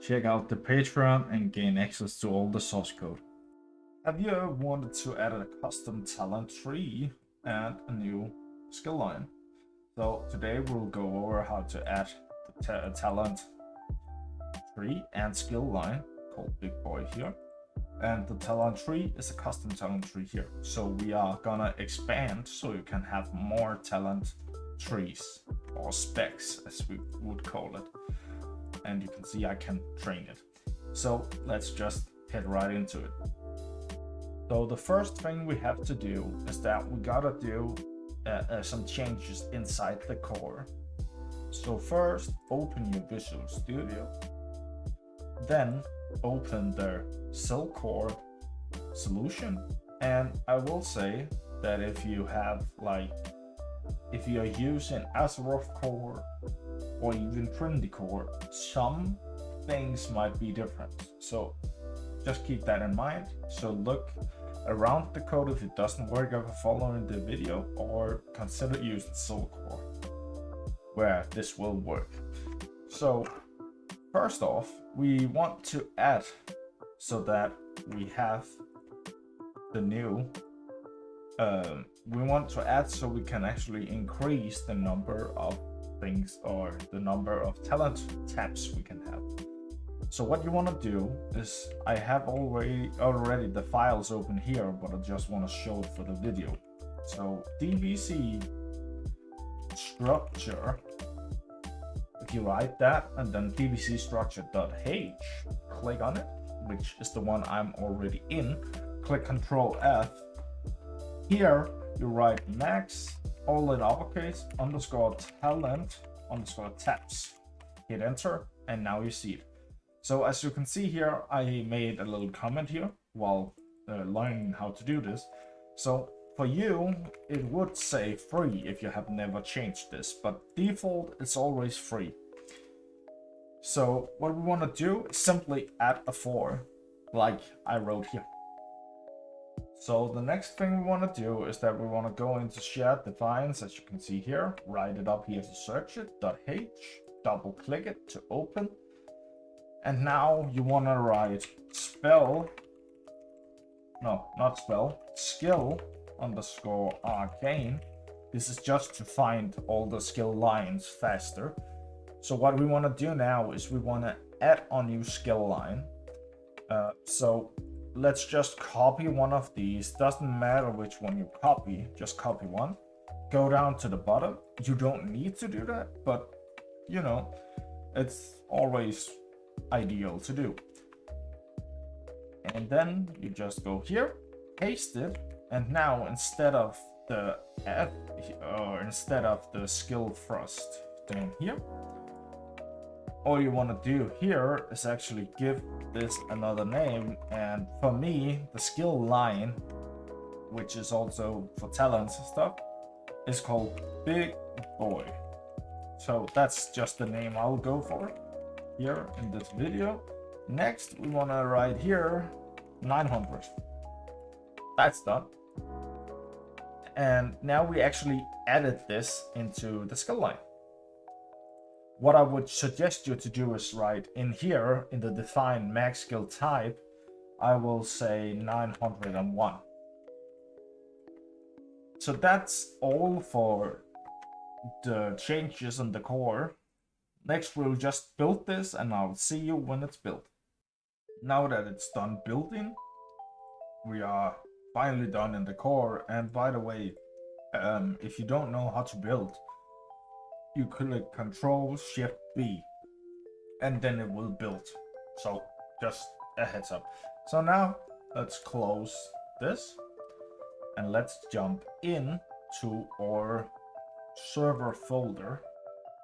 check out the Patreon and gain access to all the source code. Have you ever wanted to add a custom talent tree and a new skill line? So today we'll go over how to add the talent tree and skill line called Big Boy here. And the talent tree is a custom talent tree here. So we are gonna expand so you can have more talent trees or specs as we would call it. And you can see I can train it. So let's just head right into it. So the first thing we have to do is that we gotta do some changes inside the core. So first open your Visual Studio, then open the Sylcore solution. And I will say that if you have if you're using Azeroth core or even Trinity core, some things might be different. So just keep that in mind. So look around the code if it doesn't work after following the video, or consider using Sylcore where this will work. So first off, we want to add so that we have the new we want to add so we can actually increase the number of things or the number of talent tabs we can have. So what you want to do is, I have already the files open here, but I just want to show it for the video. So DBC structure, if you write that and then dbc structure.h, click on it, which is the one I'm already in, click Control F. Here you write max, all in uppercase, underscore talent, underscore tabs. Hit enter, and now you see it. So as you can see here, I made a little comment here while learning how to do this. So for you, it would say free if you have never changed this, but default it's always free. So what we want to do is simply add a 4, like I wrote here. So the next thing we want to do is that we want to go into shared defines, as you can see here, write it up here to search it, .h, double click it to open. And now you want to write skill underscore arcane. This is just to find all the skill lines faster. So what we want to do now is we want to add a new skill line. So let's just copy one of these. Doesn't matter which one you copy, just copy one. Go down to the bottom. You don't need to do that, but you know, it's always ideal to do. And then you just go here, paste it, and now instead of the add or instead of the skill thrust down here, all you want to do here is actually give this another name. And for me, the skill line, which is also for talents and stuff, is called Big Boy. So that's just the name I'll go for here in this video. Next, we want to write here 900. That's done. And now we actually added this into the skill line. What I would suggest you to do is write in here in the define max skill type, I will say 901. So that's all for the changes in the core. Next, we'll just build this and I'll see you when it's built. Now that it's done building, we are finally done in the core. And by the way, if you don't know how to build, you click Ctrl+Shift+B and then it will build. So just a heads up. So now let's close this and let's jump in to our server folder.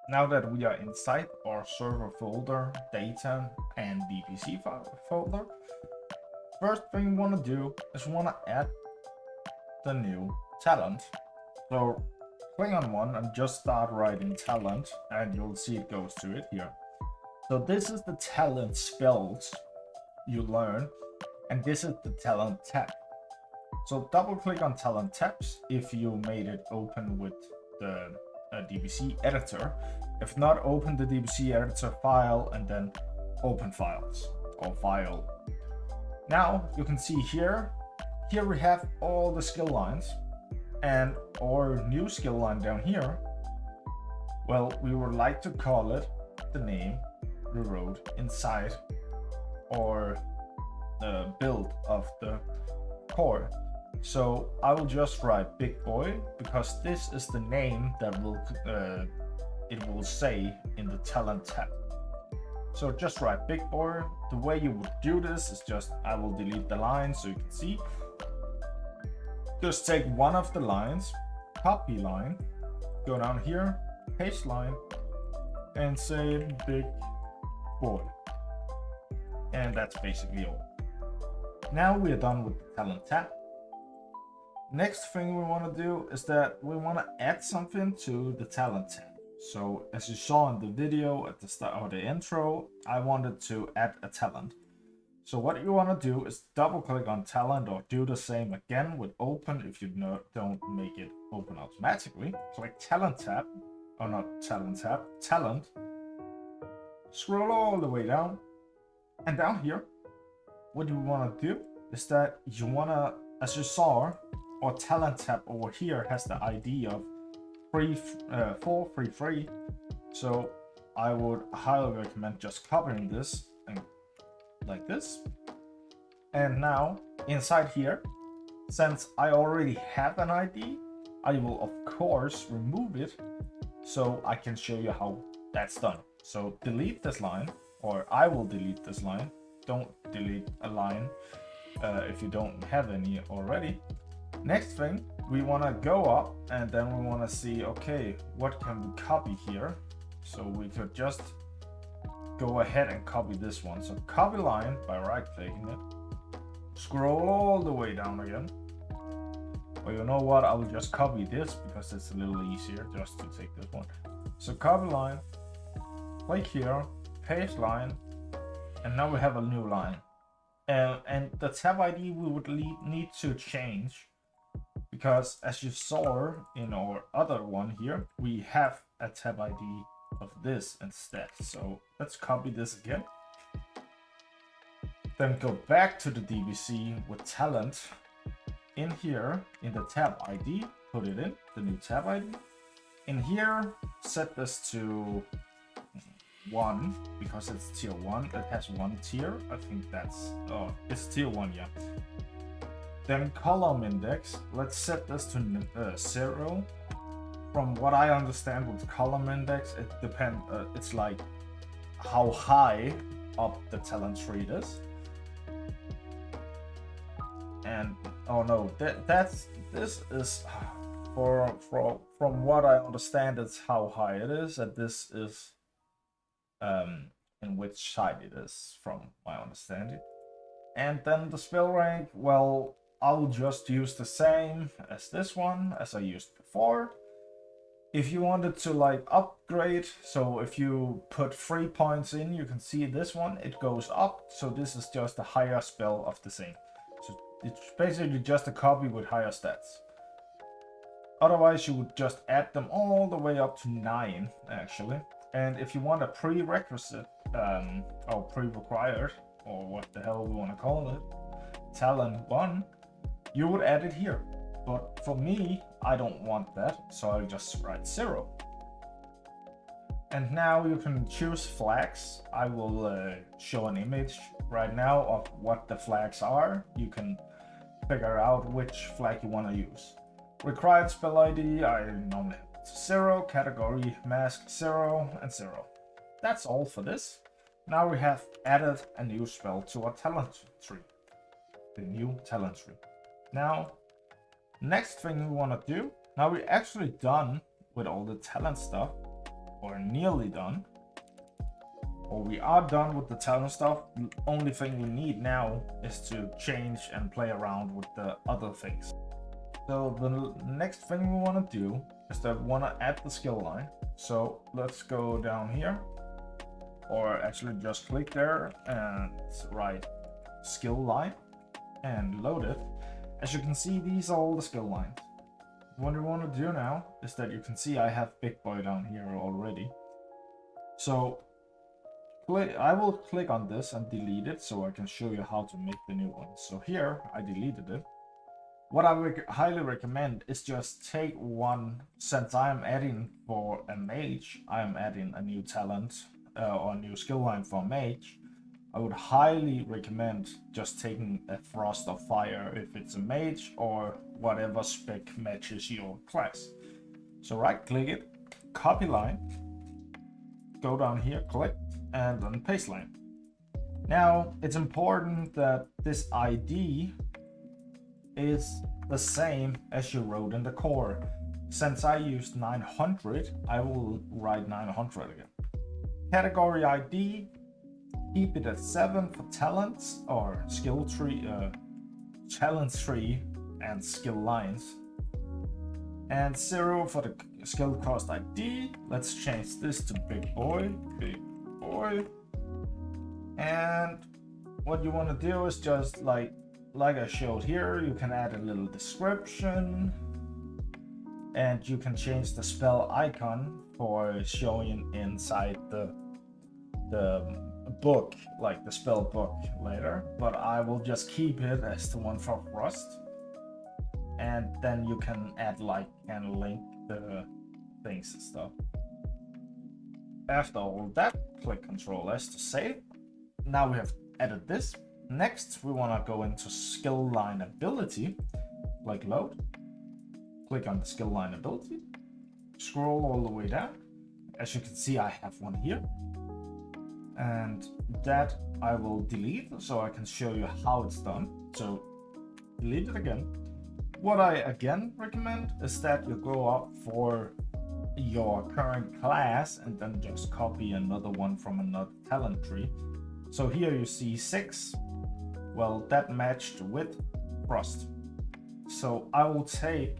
Now that we are inside our server folder, data and DBC folder, first thing we want to do is we want to add the new talent. So click on one and just start writing talent and you'll see it goes to it here. So this is the talent spells you learn, and this is the talent tab. So double click on talent tabs if you made it open with the DBC editor. If not, open the DBC editor file and then open files or file. Now you can see here we have all the skill lines, and our new skill line down here, well, we would like to call it the name we wrote inside or the build of the core. So I will just write big boy because this is the name that will it will say in the talent tab. So just write big boy. The way you would do this is just, I will delete the line so you can see. Just take one of the lines, copy line, go down here, paste line, and say big boy. And that's basically all. Now we are done with the talent tab. Next thing we want to do is that we want to add something to the talent tab. So as you saw in the video at the start or the intro, I wanted to add a talent. So what you want to do is double click on talent, or do the same again with open if you don't make it open automatically. Click talent tab, or not talent tab, talent. Scroll all the way down, and down here, what you want to do is that you want to, as you saw, our talent tab over here has the ID of 433. So I would highly recommend just copying this and like this. And now inside here, since I already have an ID, I will of course remove it so I can show you how that's done. So delete this line, or I will delete this line. Don't delete a line if you don't have any already. Next thing, we want to go up and then we want to see, okay, what can we copy here? So we could just go ahead and copy this one. So copy line by right clicking it. Scroll all the way down again. Well, you know what? I will just copy this because it's a little easier just to take this one. So copy line, click here, paste line, and now we have a new line. And the tab ID we would need to change, because as you saw in our other one here, we have a tab ID of this instead. So let's copy this again. Then go back to the DBC with talent. In here, in the tab ID, put it in, the new tab ID. In here, set this to 1, because it's tier 1. It has 1 tier. I think that's, oh, it's tier 1, yeah. Then column index, let's set this to 0. From what I understand with column index, it depends, it's like how high up the talent tree is. And oh no, this is from what I understand, it's how high it is, and this is in which side it is from my understanding. And then the spell rank, well, I'll just use the same as this one as I used before. If you wanted to like upgrade, so if you put 3 points in, you can see this one, it goes up. So this is just a higher spell of the same. So it's basically just a copy with higher stats. Otherwise, you would just add them all the way up to 9, actually. And if you want a prerequisite, or pre-required, or what the hell we want to call it, talent 1, you would add it here. But for me, I don't want that, so I'll just write 0. And now you can choose flags. I will show an image right now of what the flags are. You can figure out which flag you want to use. Required spell ID, I normally have 0, category, mask 0, and 0. That's all for this. Now we have added a new spell to our talent tree. The new talent tree. Now, next thing we want to do, now we're actually done with all the talent stuff, or nearly done. Or we are done with the talent stuff. The only thing we need now is to change and play around with the other things. So the next thing we want to do is that we want to add the skill line. So let's go down here, or actually just click there and write skill line and load it. As you can see, these are all the skill lines. What we want to do now is that you can see I have big boy down here already. So I will click on this and delete it so I can show you how to make the new one. So here I deleted it. What I highly recommend is just take one, since I am adding for a mage, I am adding a new talent or a new skill line for mage. I would highly recommend just taking a Frost or Fire if it's a mage or whatever spec matches your class. So right click it, copy line, go down here, click, and then paste line. Now it's important that this ID is the same as you wrote in the core. Since I used 900, I will write 900 again. Category ID, keep it at 7 for talents or skill tree, talent tree and skill lines. And 0 for the skill cost ID. Let's change this to big boy, big boy. And what you want to do is just like I showed here, you can add a little description and you can change the spell icon for showing inside the book, like the spell book later, but I will just keep it as the one for Frost. And then you can add like and link the things and stuff. After all that, click Ctrl S to save. Now we have added this. Next, we want to go into skill line ability, like load. Click on the skill line ability, scroll all the way down. As you can see, I have one here. And that I will delete so I can show you how it's done. So delete it again. What I again recommend is that you go up for your current class and then just copy another one from another talent tree. So here you see 6. Well, that matched with Frost. So I will take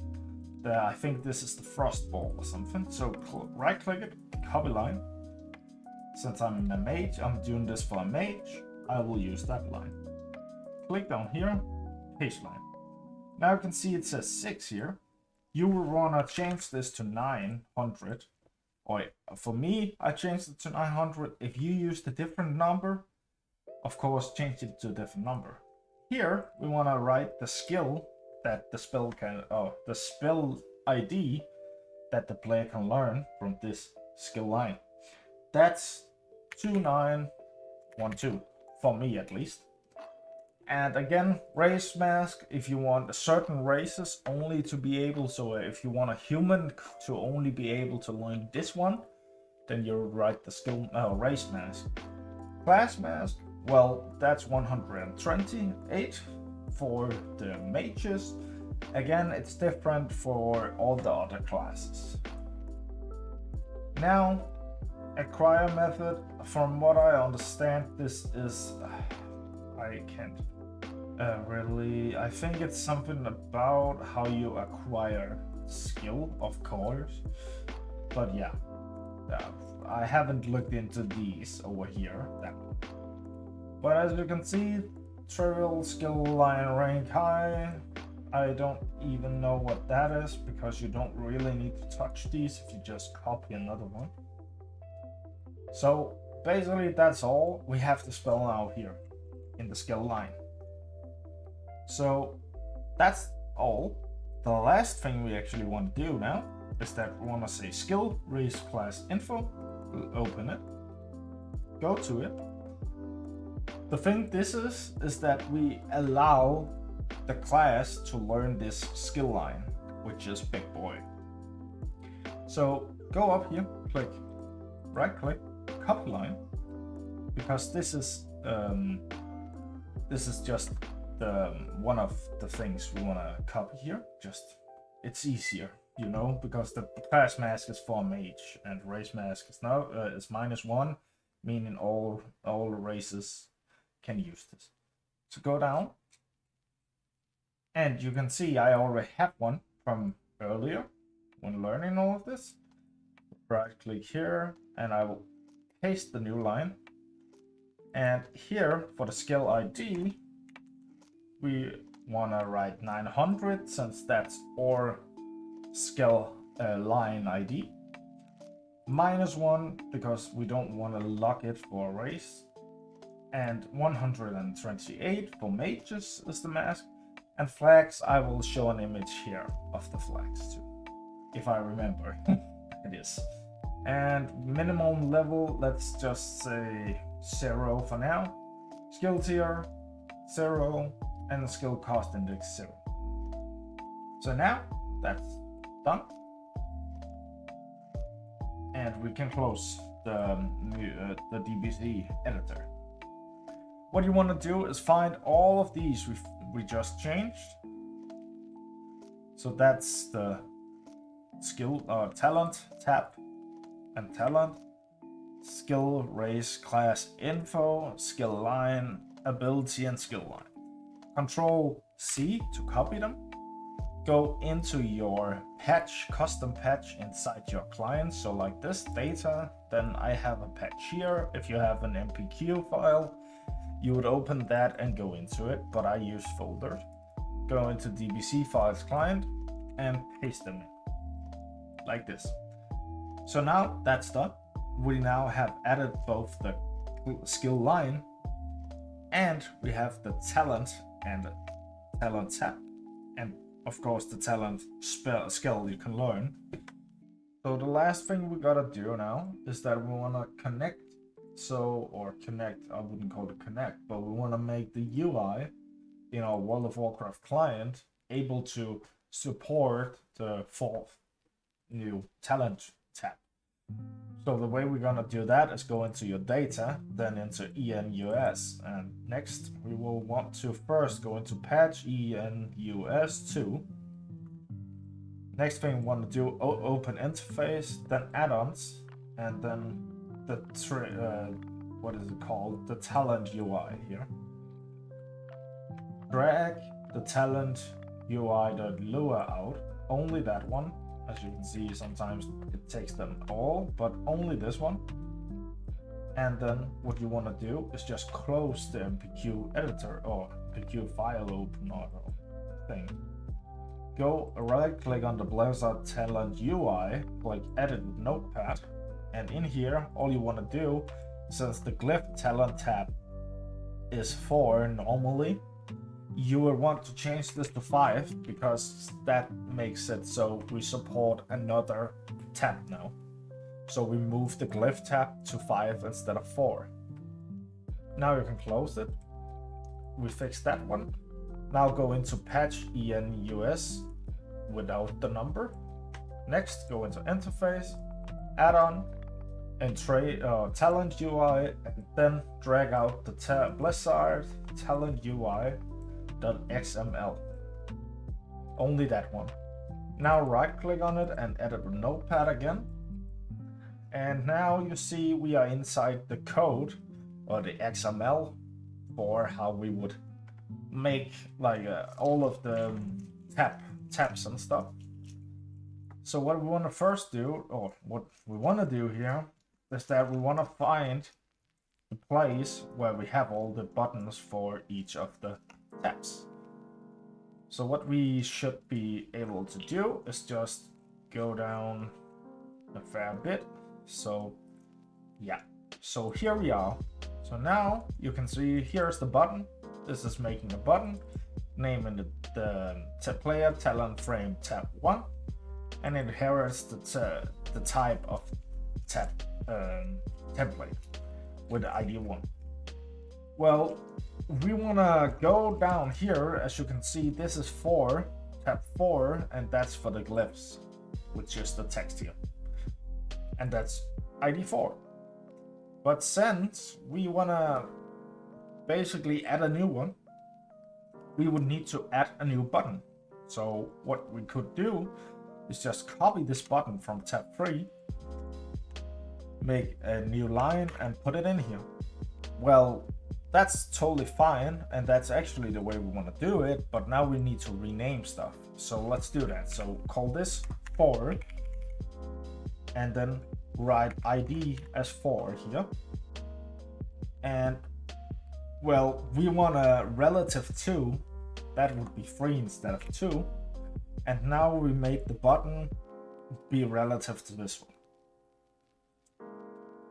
the, I think this is the Frost ball or something. So right click it, copy line. Since I'm a mage, I'm doing this for a mage, I will use that line. Click down here, paste line. Now you can see it says 6 here. You will wanna change this to 900. Or for me, I changed it to 900. If you used a different number, of course, change it to a different number. Here, we want to write the skill that the spell can, the spell ID that the player can learn from this skill line. That's 2912, for me at least. And again, race mask, if you want certain races only to be able, so if you want a human to only be able to learn this one, then you write the skill race mask. Class mask, well, that's 128 for the mages. Again, it's different for all the other classes. Now, acquire method, from what I understand, this is, I can't really, I think it's something about how you acquire skill, of course, but yeah, I haven't looked into these over here that much. But as you can see, trivial skill line rank high. I don't even know what that is because you don't really need to touch these if you just copy another one. So basically that's all we have to spell out here in the skill line. So that's all. The last thing we actually want to do now is that we want to say skill race class info. We'll open it, go to it. The thing this is that we allow the class to learn this skill line, which is big boy. So go up here, click, right click, copy line, because this is just the one of the things we want to copy here. Just it's easier, you know, because the class mask is for mage and race mask is now is -1, meaning all races can use this. So go down, and you can see I already have one from earlier when learning all of this. Right click here, and I will paste the new line. And here for the skill ID, we want to write 900 since that's our skill line ID. -1 because we don't want to lock it for a race, and 128 for mages is the mask. And flags, I will show an image here of the flags too, if I remember. It is. And minimum level, let's just say 0 for now. Skill tier 0, and the skill cost index 0. So now that's done, and we can close the DBC editor. What you want to do is find all of these we just changed. So that's the skill talent tab and talent, skill, race, class info, skill line, ability, and skill line. Control C to copy them. Go into your patch, custom patch inside your client. So like this, data, then I have a patch here. If you have an MPQ file, you would open that and go into it, but I use folders. Go into DBC files client and paste them in, like this. So now that's done. We now have added both the skill line, and we have the talent and the talent tab, and of course the talent skill you can learn. So the last thing we gotta do now is that we wanna connect. I wouldn't call it connect, but we wanna make the UI in our World of Warcraft client able to support the 4th new talent tab. So the way we're gonna do that is go into your data, then into ENUS, and next we will want to first go into patch ENUS2. Next thing we want to do, open interface, then add-ons, and then the what is it called? The talent UI here. Drag the talent UI.lua out, only that one. As you can see, sometimes it takes them all, but only this one. And then what you want to do is just close the MPQ editor or MPQ file opener thing. Go right click on the Blizzard Talent UI, click Edit with Notepad, and in here, all you want to do, since the Glyph Talent tab is 4 normally, you will want to change this to 5 because that makes it so we support another tab now. So we move the Glyph tab to 5 instead of 4. Now you can close it. We fixed that one. Now go into patch ENUS without the number. Next, go into interface, add-on, and talent UI, and then drag out the Blizzard Talent UI.xml. Only that one. Now right click on it and edit with Notepad again. And now you see we are inside the code or the XML for how we would make like all of the tabs and stuff. So what we want to first do, or what we want to do here, is that we want to find the place where we have all the buttons for each of the tabs. So what we should be able to do is just go down a fair bit. So yeah, so here we are. So now you can see here's the button. This is making a button, name in the player talent frame tab 1, and it inherits the type of tab template with ID 1. Well, we want to go down here. As you can see, this is 4, tab 4, and that's for the glyphs, which is the text here, and that's ID 4. But since we want to basically add a new one, we would need to add a new button. So what we could do is just copy this button from tab 3, make a new line and put it in here. Well, that's totally fine, and that's actually the way we want to do it, but now we need to rename stuff. So let's do that. So call this 4, and then write ID as 4 here. And well, we want a relative to, that would be 3 instead of 2. And now we made the button be relative to this one.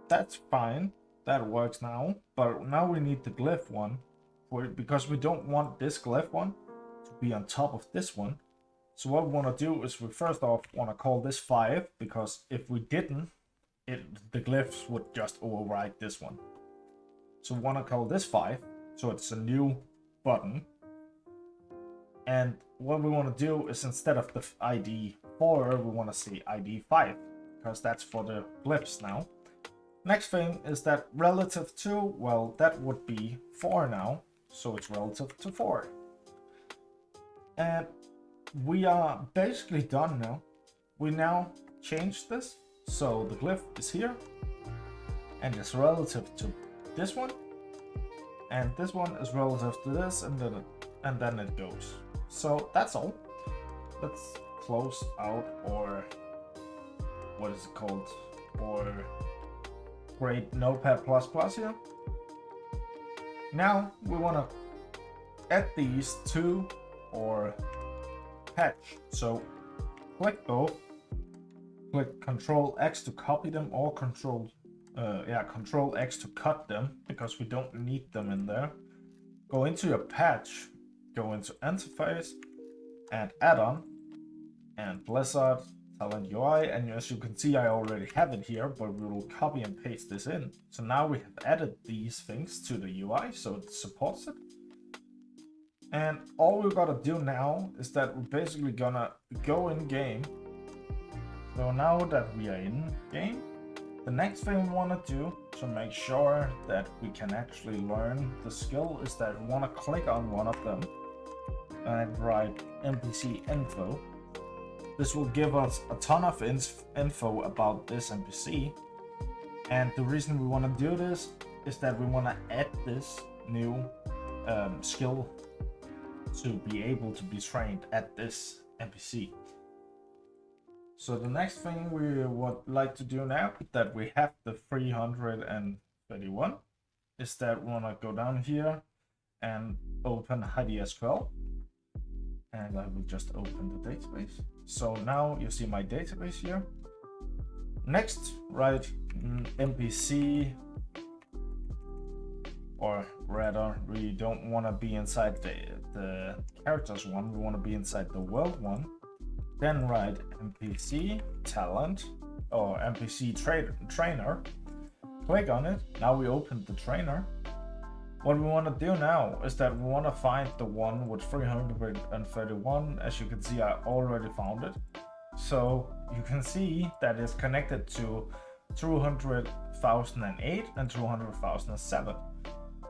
that's fine. That works now. But now we need the glyph one because we don't want this glyph one to be on top of this one. So what we want to do is we first off want to call this 5, because if we didn't, the glyphs would just override this one. So we want to call this 5, so it's a new button. And what we want to do is, instead of the ID 4, we want to say ID 5, because that's for the glyphs now. Next thing is that relative to, well, that would be 4 now, so it's relative to 4. And we are basically done now. We now change this, so the glyph is here, and it's relative to this one, and this one is relative to this, and then it goes. So that's all. Let's close out, or what is it called, or create Notepad++ here. Now we want to add these to our patch. So click both, click Control X to copy them, or Control X to cut them, because we don't need them in there. Go into your patch, go into interface, and add-on, and Blizzard Talent UI, and as you can see, I already have it here, but we will copy and paste this in. So now we have added these things to the UI, so it supports it. And all we've got to do now is that we're basically gonna go in game. So now that we are in game, the next thing we want to do to make sure that we can actually learn the skill is that we want to click on one of them and write NPC info. This will give us a ton of info about this NPC. And the reason we want to do this is that we want to add this new skill to be able to be trained at this NPC. So the next thing we would like to do now that we have the 331 is that we want to go down here and open HideSQL, and I will just open the database. So now you see my database here. Next, write NPC, or rather, we don't want to be inside the characters one, we want to be inside the world one. Then write NPC talent, or NPC trainer. Click on it. Now we open the trainer. What we want to do now is that we want to find the one with 331. As you can see, I already found it. So you can see that it's connected to 200,008 and 200,007.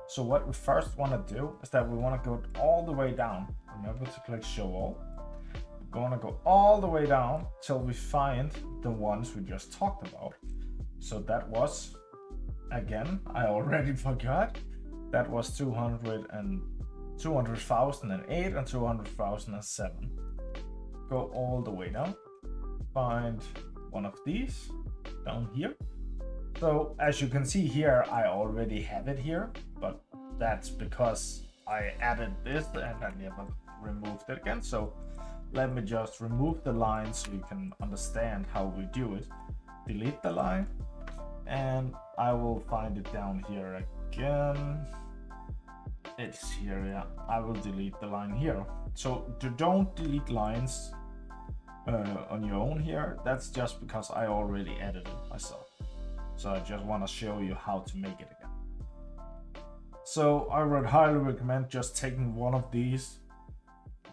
So what we first want to do is that we want to go all the way down. Remember to click show all. We're going to go all the way down till we find the ones we just talked about. So that was, again, I already forgot. That was 200,008 and 200,007. Go all the way down. Find one of these down here. So as you can see here, I already have it here, but that's because I added this and I never removed it again. So let me just remove the line so you can understand how we do it. Delete the line, and I will find it down here again. It's here, yeah. I will delete the line here. So don't delete lines on your own here. That's just because I already added it myself. So I just want to show you how to make it again. So I would highly recommend just taking one of these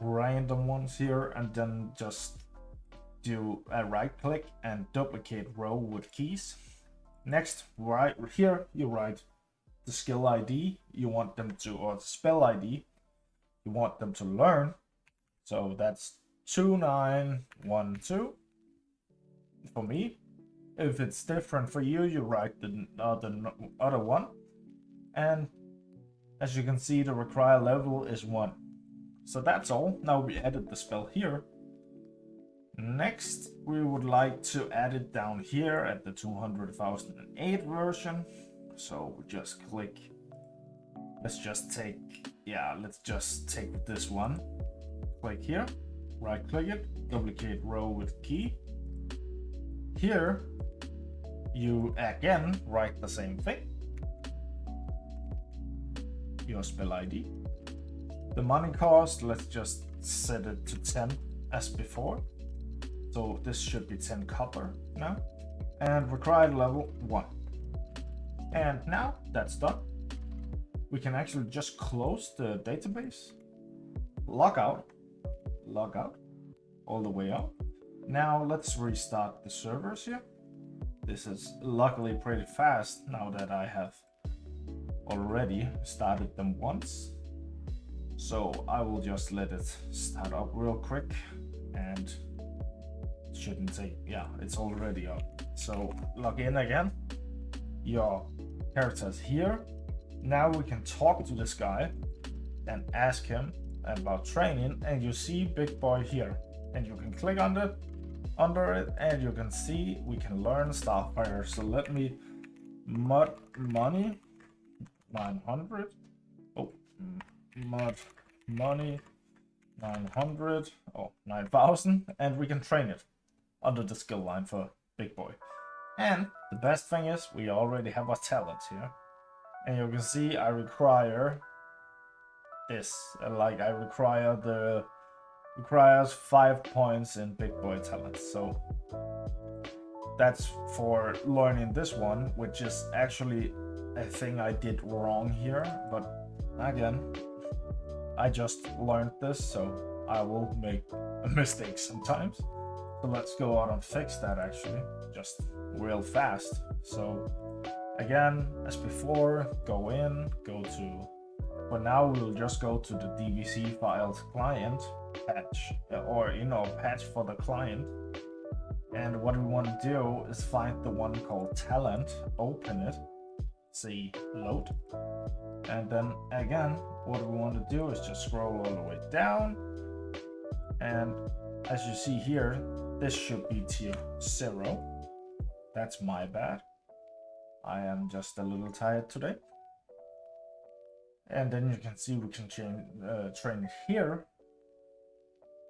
random ones here and then just do a right click and duplicate row with keys. Next, right here, you write the skill ID you want them to, or the spell ID you want them to learn. So that's 2912 for me. If it's different for you, you write the other one. And as you can see, the required level is 1. So that's all. Now we added the spell here. Next, we would like to add it down here at the 200,008 version. So we just click. Let's just take this one. Click here, right click it, duplicate row with key. Here, you again write the same thing. Your spell ID. The money cost, let's just set it to 10 as before. So this should be 10 copper now. And required level 1. And now that's done. We can actually just close the database. Log out, all the way out. Now let's restart the servers here. This is luckily pretty fast now that I have already started them once. So I will just let it start up real quick, and it shouldn't take, yeah, it's already up. So log in again, your character's here. Now we can talk to this guy and ask him about training, and you see big boy here, and you can click on it, under it, and you can see we can learn Starfighter. So let me mod money 900. Oh, mod money 900. Oh, 9,000, and we can train it under the skill line for big boy. And the best thing is we already have our talents here, and you can see I require this, like I requires 5 points in big boy talents. So that's for learning this one, which is actually a thing I did wrong here, but again, I just learned this, so I will make a mistake sometimes. So let's go out and fix that actually, just real fast. So again, as before, go in, go to, for now we'll just go to the DBC files client patch, or patch for the client. And what we want to do is find the one called talent, open it, see load, and then again what we want to do is just scroll all the way down, and as you see here, this should be tier 0. That's my bad, I am just a little tired today. And then you can see we can train it here,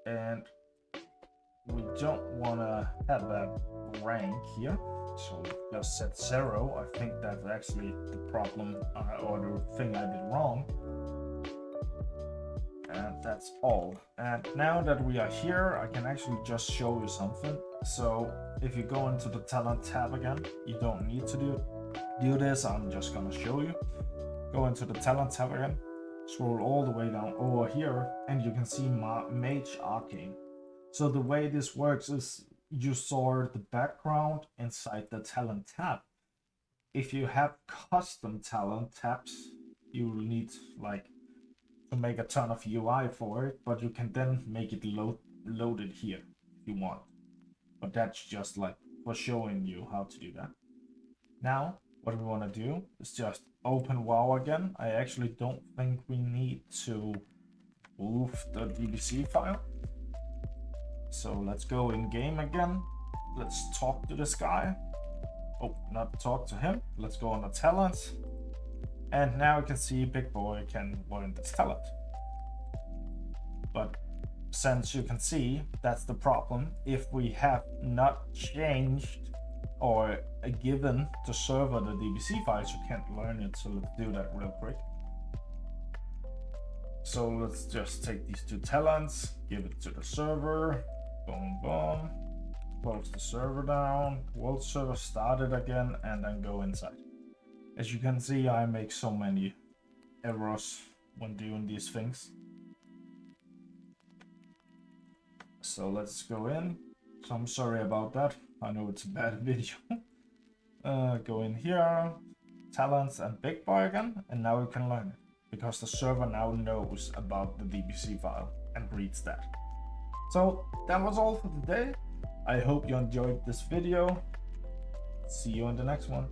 and we don't want to have that rank here, so just set 0. I think that's actually the problem, or the thing I did wrong. And that's all. And now that we are here, I can actually just show you something. So if you go into the talent tab again, you don't need to do this, I'm just gonna show you. Go into the talent tab again, scroll all the way down over here, and you can see Mage Arcane. So the way this works is you sort the background inside the talent tab. If you have custom talent tabs, you will need like to make a ton of UI for it, but you can then make it loaded here if you want. But that's just like for showing you how to do that. Now what we want to do is just open WoW again. I actually don't think we need to move the DBC file. So let's go in game again. Let's talk to this guy. Oh, not talk to him. Let's go on the talents. And now you can see big boy can learn this talent. But since you can see, that's the problem. If we have not changed or given the server the DBC files, you can't learn it. So let's do that real quick. So let's just take these 2 talents, give it to the server. Boom, boom. Close the server down. World server started again, and then go inside. As you can see, I make so many errors when doing these things. So let's go in. So I'm sorry about that. I know it's a bad video. Go in here, talents and big boy again, and now you can learn it. Because the server now knows about the DBC file and reads that. So that was all for today. I hope you enjoyed this video. See you in the next one.